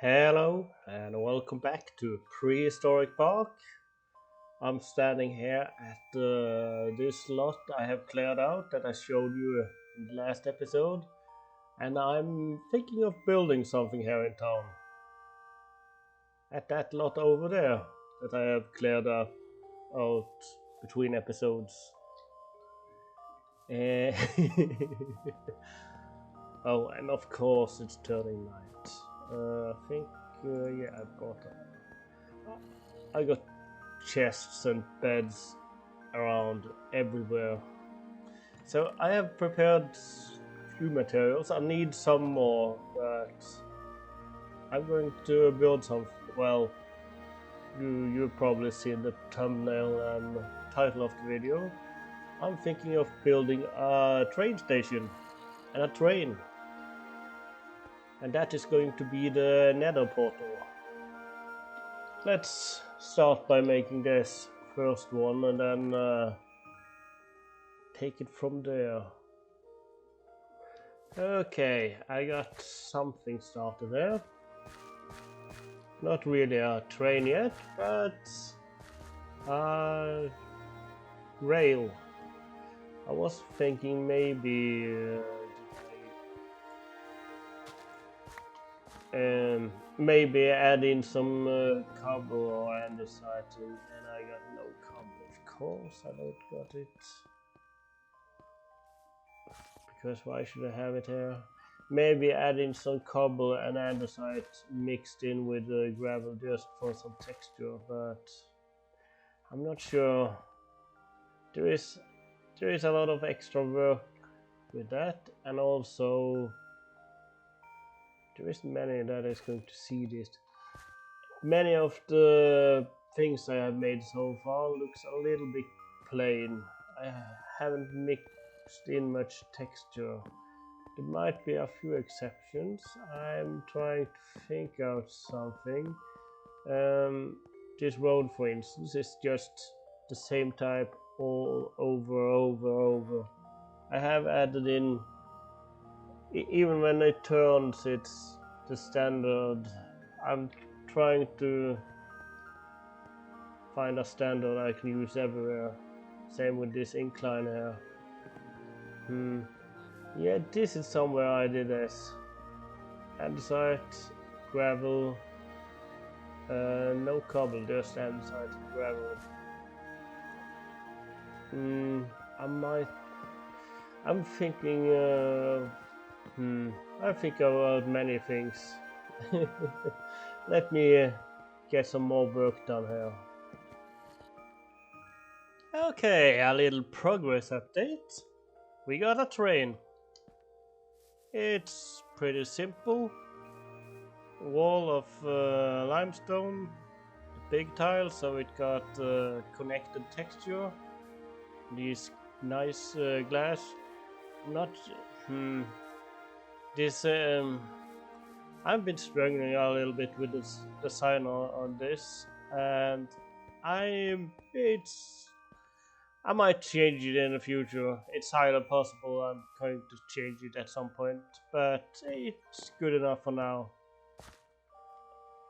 Hello and welcome back to Prehistoric Park. I'm standing here at this lot I have cleared out that I showed you in the last episode, and I'm thinking of building something here in town. At that lot over there that I have cleared out between episodes. Eh, oh, and of course it's turning night. I think, yeah, I got chests and beds around everywhere. So I have prepared few materials. I need some more, but I'm going to build some. Well, you've probably seen the thumbnail and title of the video. I'm thinking of building a train station and a train, and that is going to be the Nether portal. Let's start by making this first one and then take it from there. Okay, I got something started there. Not really a train yet, but a rail. I was thinking maybe add in some cobble or andesite, and I got no cobble. Of course, I don't got it. Because why should I have it here? Maybe add in some cobble and andesite mixed in with gravel just for some texture, but I'm not sure. There is a lot of extra work with that, and also there isn't many that is going to see this. Many of the things I have made so far looks a little bit plain. I haven't mixed in much texture. There might be a few exceptions. I'm trying to think out something. This road, for instance, is just the same type all over. I have added in, even when it turns, it's the standard. I'm trying to find a standard I can use everywhere. Same with this incline here. Yeah, this is somewhere I did this. Andesite, gravel, no cobble, just andesite and gravel. I'm thinking, I think about many things. Let me get some more work done here. Okay, a little progress update. We got a train. It's pretty simple. Wall of limestone, big tile, so it got connected texture. These nice glass. Not this. I've been struggling a little bit with this design on this, and I might change it in the future. It's highly possible I'm going to change it at some point, but it's good enough for now.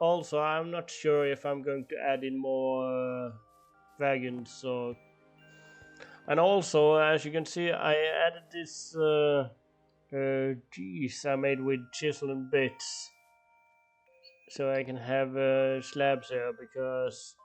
Also, I'm not sure if I'm going to add in more wagons. And also, as you can see, I added this geese I made with Chisel and Bits, so I can have slabs here, because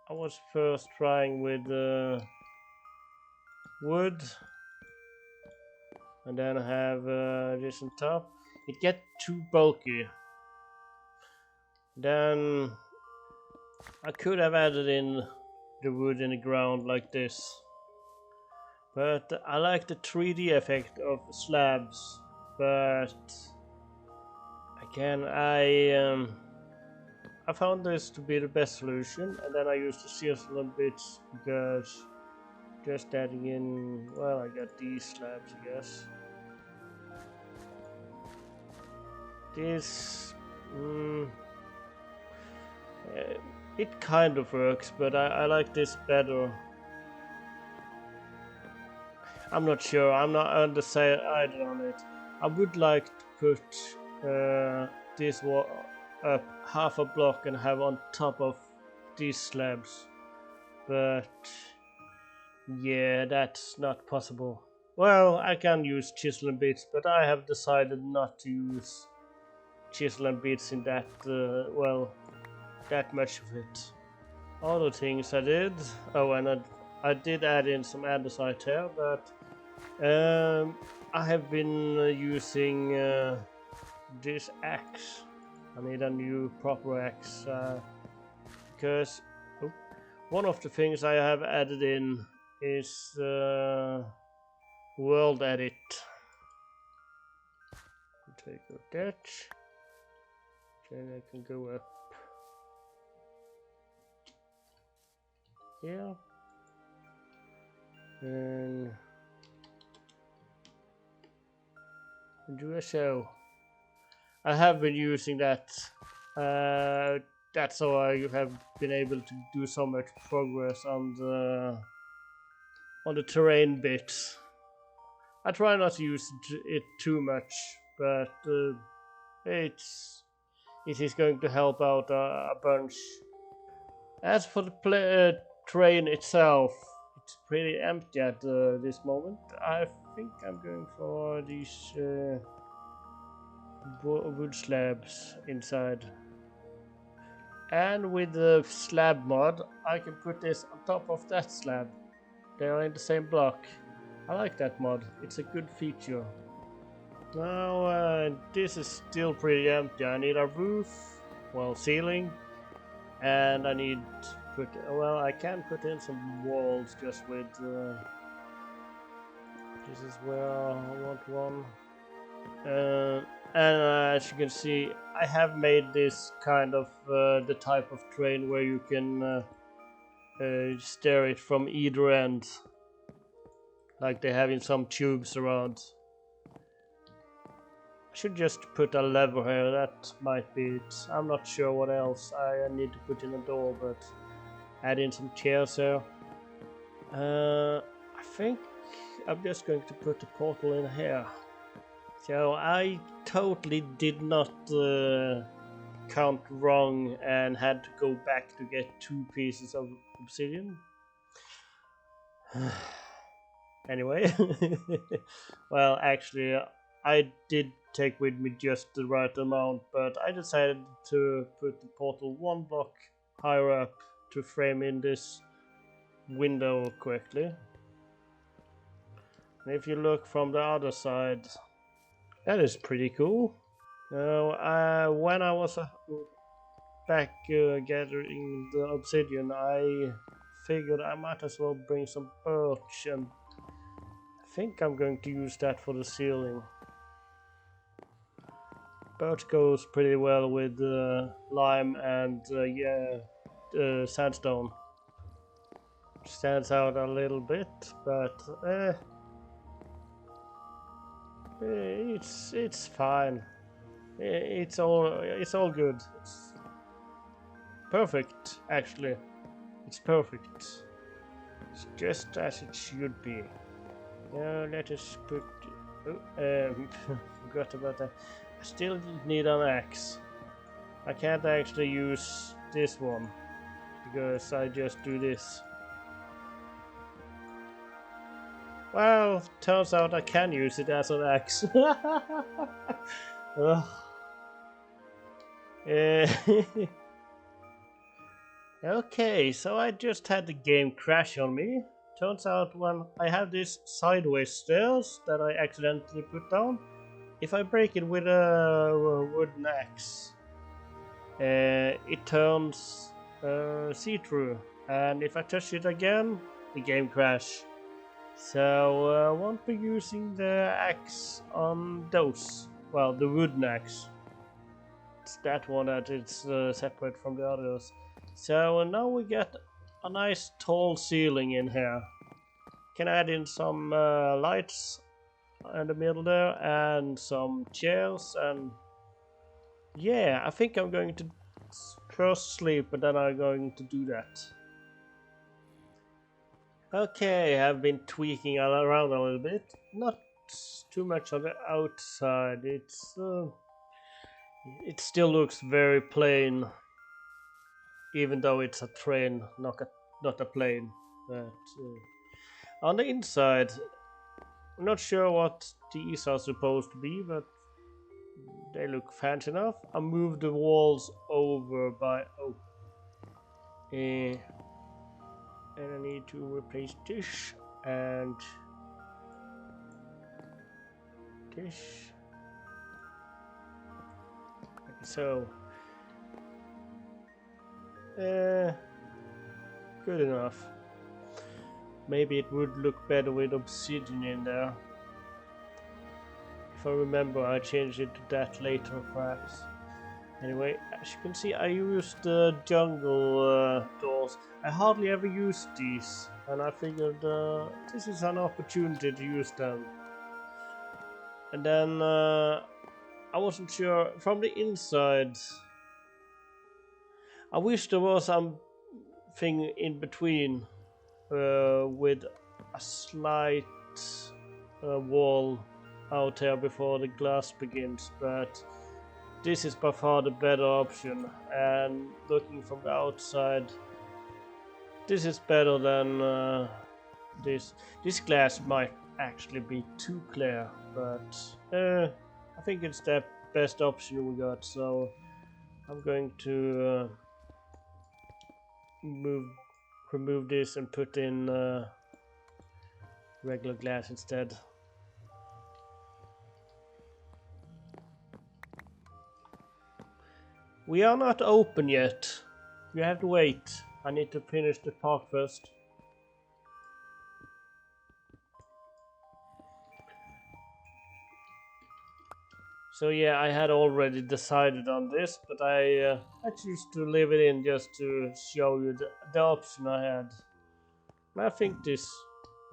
I was first trying with wood, and then I have this on top. It gets too bulky. Then I could have added in the wood in the ground like this, but I like the 3D effect of slabs. But again, I found this to be the best solution, and then I used the Chisel and Bits, because just adding in, well, I got these slabs, I guess. This, it kind of works, but I like this better. I'm not sure, I'm not undecided on it. I would like to put this up half a block and have on top of these slabs. But yeah, that's not possible. Well, I can use Chisel and Bits, but I have decided not to use Chisel and Bits in that, well, that much of it. Other things I did, oh, and I did add in some andesite here, but I have been using this axe. I need a new proper axe, because one of the things I have added in is WorldEdit. Take out that. Then I can go up here and do a show. I have been using that. That's how I have been able to do so much progress on the terrain bits. I try not to use it too much, but it is going to help out a bunch. As for the terrain itself, it's pretty empty at this moment. I think I'm going for these wood slabs inside. And with the slab mod, I can put this on top of that slab. They are in the same block. I like that mod, it's a good feature. Now this is still pretty empty. I need a roof, well, ceiling, and I need to put, well, I can put in some walls just with this is where I want one. And as you can see, I have made this kind of the type of terrain where you can steer it from either end, like they have in some tubes around. I should just put a lever here, that might be it. I'm not sure what else I need to put in a door, but add in some chairs here. I think I'm just going to put a portal in here. So I totally did not count wrong and had to go back to get 2 pieces of obsidian. Anyway, well, actually I did take with me just the right amount, but I decided to put the portal 1 block higher up to frame in this window correctly. And if you look from the other side, that is pretty cool. Now, when I was back gathering the obsidian, I figured I might as well bring some birch, and I think I'm going to use that for the ceiling. Birch goes pretty well with lime and sandstone. Stands out a little bit, but it's fine. It's all good. It's perfect, actually. It's perfect. It's just as it should be. Now let us put. Forgot about that. I still need an axe. I can't actually use this one because I just do this. Well, turns out I can use it as an axe. Okay, so I just had the game crash on me. Turns out when I have this sideways stairs that I accidentally put down, if I break it with a wooden axe, it turns see-through, and if I touch it again, the game crash. So I won't be using the axe on those. Well, the wooden axe. It's that one that is separate from the others. So now we get a nice tall ceiling in here. Can add in some lights in the middle there and some chairs, and yeah, I think I'm going to first sleep and then I'm going to do that. Okay, I've been tweaking around a little bit, not too much on the outside. It's It still looks very plain, even though it's a train, not a plane. But on the inside, I'm not sure what these are supposed to be, but they look fancy enough. I moved the walls over by and I need to replace this and this. Like so. Good enough. Maybe it would look better with obsidian in there. If I remember, I changed it to that later, perhaps. Anyway, as you can see, I used the jungle doors. I hardly ever use these, and I figured this is an opportunity to use them. And then I wasn't sure from the inside. I wish there was something in between with a slight wall out here before the glass begins, but this is by far the better option, and looking from the outside, this is better than this. This glass might actually be too clear, but I think it's the best option we got, so I'm going to remove this and put in regular glass instead. We are not open yet. You have to wait. I need to finish the park first. So yeah, I had already decided on this, but I choose to leave it in just to show you the option I had. And I think this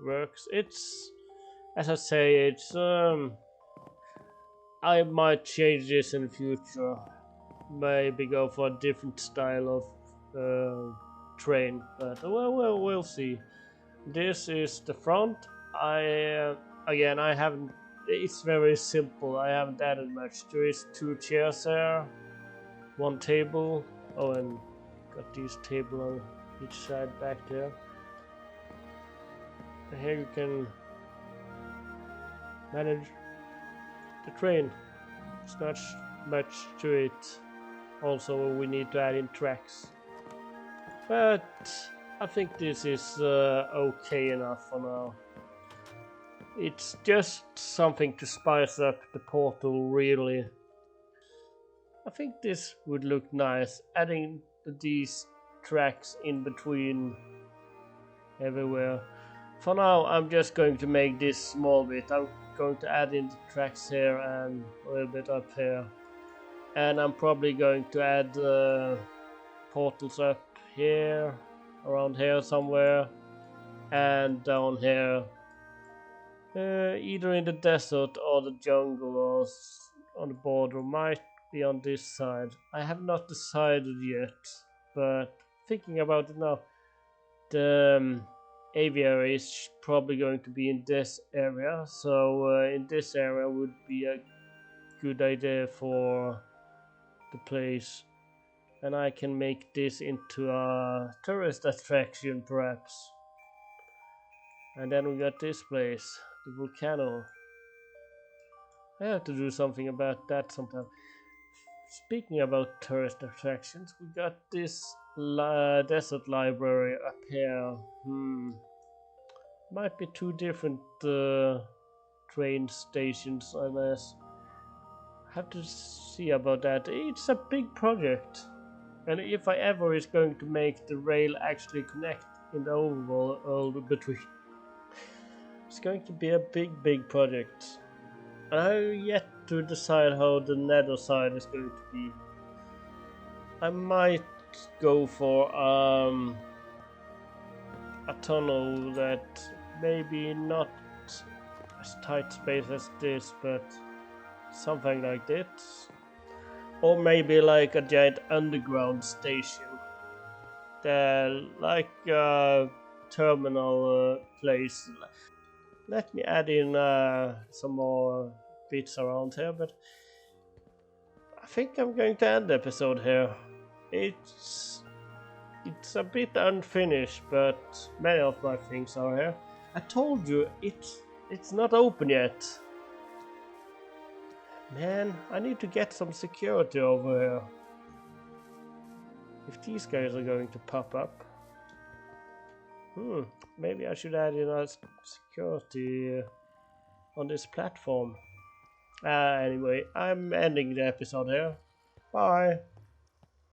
works. It's, as I say, it's I might change this in the future. Maybe go for a different style of train, but we'll see. This is the front. Again, I haven't. It's very simple. I haven't added much. There is 2 chairs there, 1 table. Oh, and got this table on each side back there. And here you can manage the train. It's not much to it. Also, we need to add in tracks, but I think this is okay enough for now. It's just something to spice up the portal, really. I think this would look nice, adding these tracks in between everywhere. For now, I'm just going to make this small bit. I'm going to add in the tracks here and a little bit up here. And I'm probably going to add portals up here, around here somewhere, and down here. Either in the desert or the jungle or on the border. Might be on this side. I have not decided yet, but thinking about it now, the aviary is probably going to be in this area. So in this area would be a good idea for the place, and I can make this into a tourist attraction perhaps. And then we got this place, the volcano. I have to do something about that sometime. Speaking about tourist attractions, we got this desert library up here. Might be 2 different train stations, I guess. Have to see about that. It's a big project, and if I ever is going to make the rail actually connect in the overworld between, it's going to be a big project. I have yet to decide how the nether side is going to be. I might go for a tunnel that maybe not as tight space as this, but something like this, or maybe like a giant underground station, like a terminal place. Let me add in some more bits around here, but I think I'm going to end the episode here. It's a bit unfinished, but many of my things are here. I told you it's not open yet. Man, I need to get some security over here. If these guys are going to pop up. Maybe I should add in a security on this platform. Anyway, I'm ending the episode here. Bye.